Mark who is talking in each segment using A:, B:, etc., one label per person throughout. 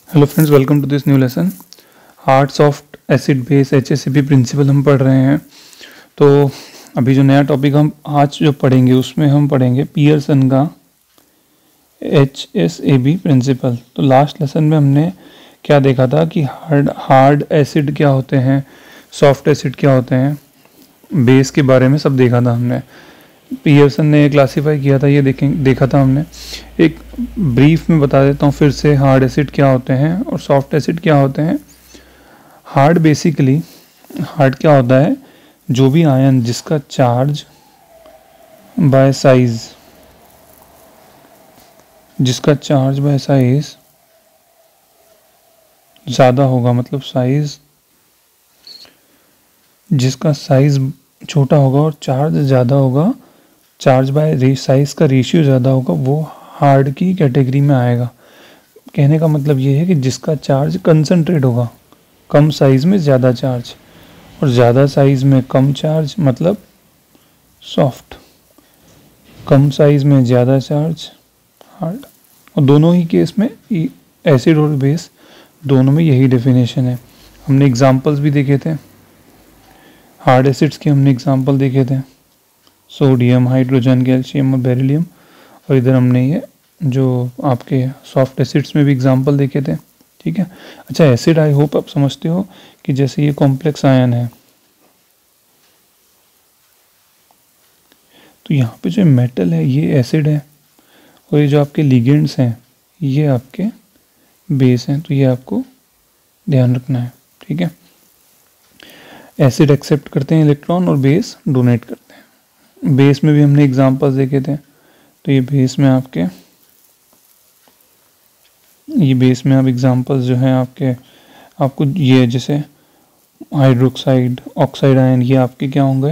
A: Hello friends, welcome to this new lesson. Hard soft acid base HACCP principle हम पढ़ रहे हैं। तो अभी जो नया टॉपिक हम आज जो पढ़ेंगे उसमें हम पढ़ेंगे पियर्सन का HACCP प्रिंसिपल। तो लास्ट लेसन में हमने क्या देखा था कि हार्ड एसिड क्या होते हैं, सॉफ्ट एसिड क्या होते हैं, बेस के बारे में सब देखा था हमने। पियर्सन ने क्लासीफाई किया था, ये देखा था हमने। एक ब्रीफ में बता देता हूँ फिर से, हार्ड एसिड क्या होते हैं और सॉफ्ट एसिड क्या होते हैं। हार्ड बेसिकली, हार्ड क्या होता है, जो भी आयन जिसका चार्ज बाय साइज, ज़्यादा होगा, मतलब साइज, जिसका साइज छोटा होगा और चार्ज ज़्यादा होगा, चार्ज बाय साइज का रेशियो ज़्यादा होगा, वो हार्ड की कैटेगरी में आएगा। कहने का मतलब ये है कि जिसका चार्ज कंसंट्रेट होगा, कम साइज में ज़्यादा चार्ज, और ज़्यादा साइज में कम चार्ज, मतलब सॉफ्ट। कम साइज में ज़्यादा चार्ज, हार्ड। और दोनों ही केस में एसिड और बेस दोनों में यही डेफिनेशन है। हमने एग्जांपल्स भी देखे थे, हार्ड एसिड्स के हमने एग्जांपल देखे थे, सोडियम, हाइड्रोजन, कैल्शियम और बेरिलियम। और इधर हमने ये जो आपके सॉफ्ट एसिड्स में भी एग्जांपल देखे थे। ठीक है। अच्छा, एसिड आई होप आप समझते हो कि जैसे ये कॉम्प्लेक्स आयन है, तो यहाँ पे जो मेटल है ये एसिड है, और ये जो आपके लिगेंड्स हैं ये आपके बेस हैं। तो ये आपको ध्यान रखना है। ठीक है। एसिड एक्सेप्ट करते हैं इलेक्ट्रॉन और बेस डोनेट करते हैं। बेस में भी हमने एग्जांपल्स देखे थे। तो ये बेस में आप एग्जांपल्स जो हैं आपको ये जैसे हाइड्रोक्साइड, ऑक्साइड आयन, ये आपके क्या होंगे,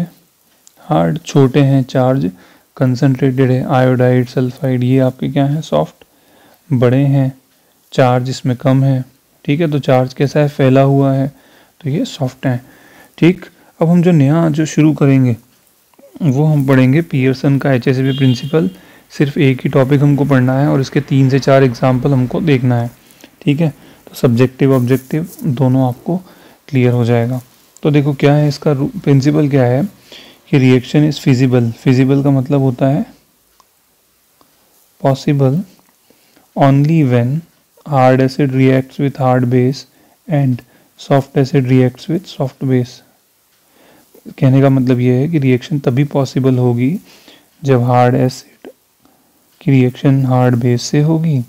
A: हार्ड। छोटे हैं, चार्ज कंसंट्रेटेड है, आयोडाइड, सल्फाइड, ये आपके क्या हैं, सॉफ्ट। बड़े हैं, चार्ज इसमें कम है। ठीक है। तो चार्ज कैसा है, फैला हुआ है, तो ये सॉफ्ट हैं। ठीक। अब हम जो नया जो शुरू करेंगे वो हम पढ़ेंगे पियर्सन का HACCP प्रिंसिपल। सिर्फ एक ही टॉपिक हमको पढ़ना है और इसके 3 से 4 एग्जाम्पल हमको देखना है। ठीक है। तो सब्जेक्टिव ऑब्जेक्टिव दोनों आपको क्लियर हो जाएगा। तो देखो क्या है इसका प्रिंसिपल, क्या है कि रिएक्शन इज फिजिबल। फिजिबल का मतलब होता है possible only when hard acid reacts with hard base and soft acid reacts with soft base. कहने का मतलब ये है कि रिएक्शन तभी पॉसिबल होगी जब हार्ड एसिड की रिएक्शन हार्ड बेस से होगी,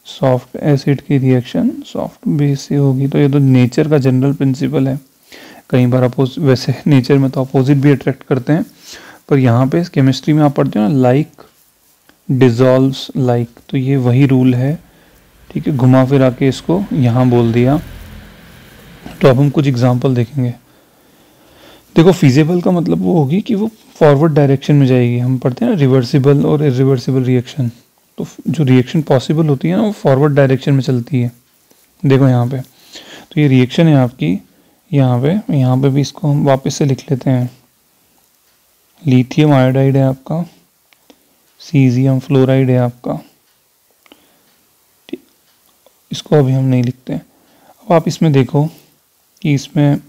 A: सॉफ्ट एसिड की रिएक्शन सॉफ्ट बेस से होगी। तो ये तो नेचर का जनरल प्रिंसिपल है। कई बार वैसे नेचर में तो अपोजिट भी अट्रैक्ट करते हैं, पर यहाँ पे केमिस्ट्री में आप पढ़ते हो ना, लाइक डिजॉल्व्स लाइक, तो ये वही रूल है। ठीक है। घुमा फिरा के इसको यहाँ बोल दिया। तो अब हम कुछ एग्जांपल देखेंगे। देखो, फिजिबल का मतलब वो होगी कि वो फॉरवर्ड डायरेक्शन में जाएगी। हम पढ़ते हैं ना रिवर्सिबल और इरिवर्सिबल रिएक्शन। तो जो रिएक्शन पॉसिबल होती है ना, वो फॉरवर्ड डायरेक्शन में चलती है। देखो यहाँ पे, तो ये रिएक्शन है आपकी, यहाँ पे भी इसको हम वापस से लिख लेते हैं। लिथियम आयोडाइड है आपका, सीजियम फ्लोराइड है आपका। इसको अभी हम नहीं लिखते हैं। अब आप इसमें देखो कि इसमें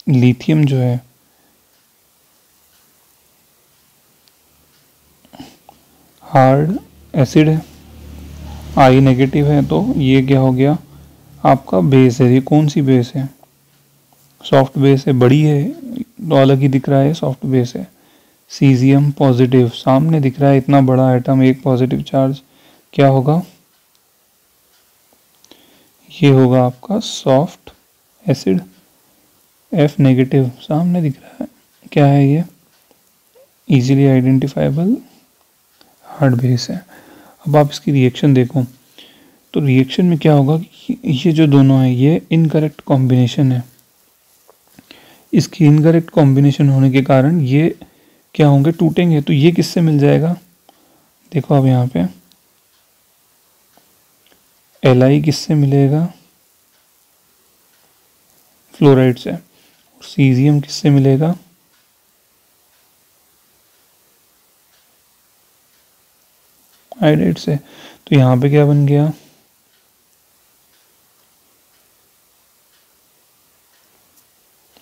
A: लिथियम जो है हार्ड एसिड है, आई नेगेटिव है, तो ये क्या हो गया आपका बेस है। ये कौन सी बेस है, सॉफ्ट बेस है, बड़ी है तो अलग ही दिख रहा है, सॉफ्ट बेस है। सीजियम पॉजिटिव, सामने दिख रहा है इतना बड़ा एटम, एक पॉजिटिव चार्ज, क्या होगा, ये होगा आपका सॉफ्ट एसिड। F नेगेटिव, सामने दिख रहा है, क्या है ये, इजीली आइडेंटिफाइबल हार्ड बेस है। अब आप इसकी रिएक्शन देखो, तो रिएक्शन में क्या होगा कि ये जो दोनों है ये इनकरेक्ट कॉम्बिनेशन है। इसकी इनकरेक्ट कॉम्बिनेशन होने के कारण ये क्या होंगे, टूटेंगे। तो ये किससे मिल जाएगा, देखो अब यहाँ पे Li किससे मिलेगा, फ्लोराइड से। और सीजियम किससे मिलेगा, आयोडाइड से। तो यहाँ पे क्या बन गया,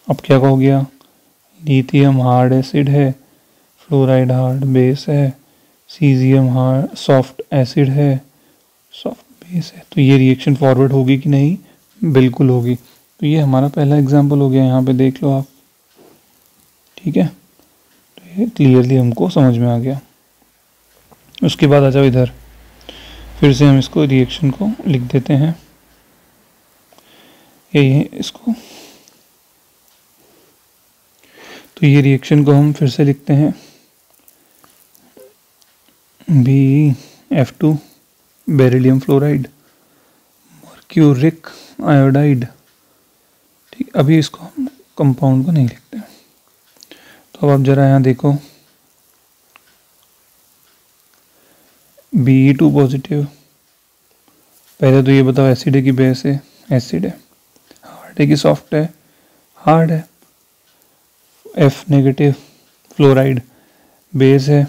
A: अब क्या हो गया, लिथियम हार्ड एसिड है, फ्लोराइड हार्ड बेस है, सीजियम हार्ड सॉफ्ट एसिड है, सॉफ्ट बेस है। तो ये रिएक्शन फॉरवर्ड होगी कि नहीं, बिल्कुल होगी। तो ये हमारा पहला एग्जाम्पल हो गया, यहाँ पे देख लो आप। ठीक है, तो ये क्लियरली हमको समझ में आ गया। उसके बाद आ जाओ इधर, फिर से हम इसको रिएक्शन को लिख देते हैं, यही है इसको। तो ये रिएक्शन को हम फिर से लिखते हैं, BeF2 beryllium fluoride mercuric iodide. ठीक, अभी इसको हम कंपाउंड को नहीं लिखते। तो अब आप जरा यहाँ देखो, Be2 पॉजिटिव। पहले तो ये बताओ एसिड है कि बेस है, एसिड है। हार्ड है कि सॉफ्ट है, हार्ड है। F नेगेटिव फ्लोराइड बेस है,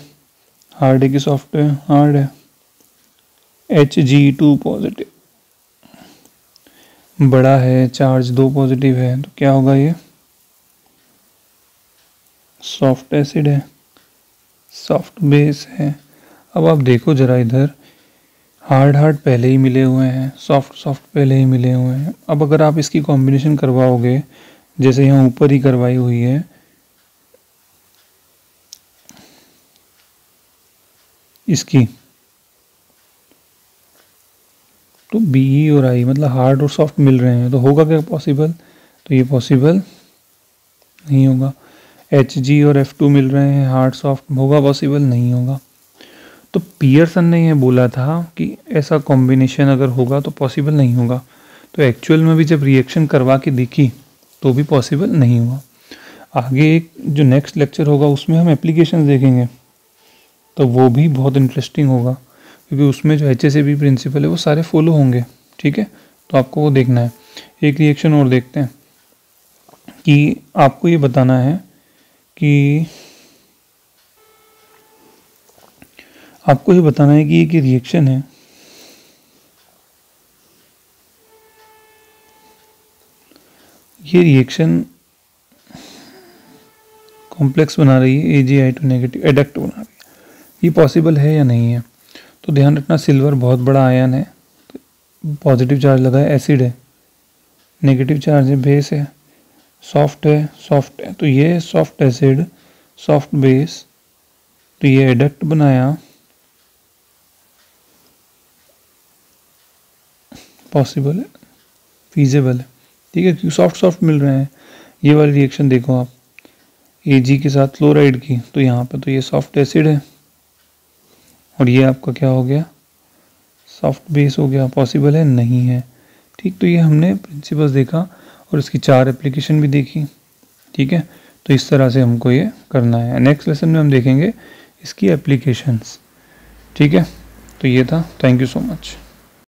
A: हार्ड है कि सॉफ्ट है, हार्ड है। Hg2 पॉजिटिव, बड़ा है, चार्ज 2 पॉजिटिव है, तो क्या होगा, ये सॉफ्ट एसिड है, सॉफ्ट बेस है। अब आप देखो जरा इधर, हार्ड हार्ड पहले ही मिले हुए हैं, सॉफ्ट सॉफ्ट पहले ही मिले हुए हैं। अब अगर आप इसकी कॉम्बिनेशन करवाओगे, जैसे यहाँ ऊपर ही करवाई हुई है, इसकी, तो बी और आई मतलब हार्ड और सॉफ्ट मिल रहे हैं, तो होगा क्या पॉसिबल, तो ये पॉसिबल नहीं होगा। Hg और F2 मिल रहे हैं, हार्ड सॉफ्ट, होगा पॉसिबल नहीं होगा। तो पियर्सन ने ये बोला था कि ऐसा कॉम्बिनेशन अगर होगा तो पॉसिबल नहीं होगा। तो एक्चुअल में भी जब रिएक्शन करवा के देखी तो भी पॉसिबल नहीं हुआ। आगे एक जो नेक्स्ट लेक्चर होगा उसमें हम एप्लीकेशन देखेंगे, तो वो भी बहुत इंटरेस्टिंग होगा, क्योंकि उसमें जो HACCP प्रिंसिपल है वो सारे फॉलो होंगे। ठीक है, तो आपको वो देखना है। एक रिएक्शन और देखते हैं कि आपको ये बताना है कि ये रिएक्शन है, ये रिएक्शन कॉम्प्लेक्स बना रही है, AgI2 नेगेटिव एडक्ट बना रही है, ये पॉसिबल है या नहीं है। तो ध्यान रखना, सिल्वर बहुत बड़ा आयन है, पॉजिटिव चार्ज लगा है, एसिड है, नेगेटिव चार्ज है, बेस है, सॉफ्ट है, तो ये सॉफ्ट एसिड, सॉफ्ट बेस, तो ये एडक्ट बनाया, पॉसिबल है, फीजेबल है। ठीक है, क्योंकि सॉफ्ट मिल रहे हैं। ये वाली रिएक्शन देखो आप, Ag के साथ क्लोराइड की, तो यहाँ पे तो ये सॉफ्ट एसिड है और ये आपका क्या हो गया, सॉफ्ट बेस हो गया, पॉसिबल है नहीं है। ठीक, तो ये हमने प्रिंसिपल्स देखा और इसकी 4 एप्लीकेशन भी देखी। ठीक है, तो इस तरह से हमको ये करना है। नेक्स्ट लेसन में हम देखेंगे इसकी एप्लीकेशंस। ठीक है, तो ये था। Thank you so much.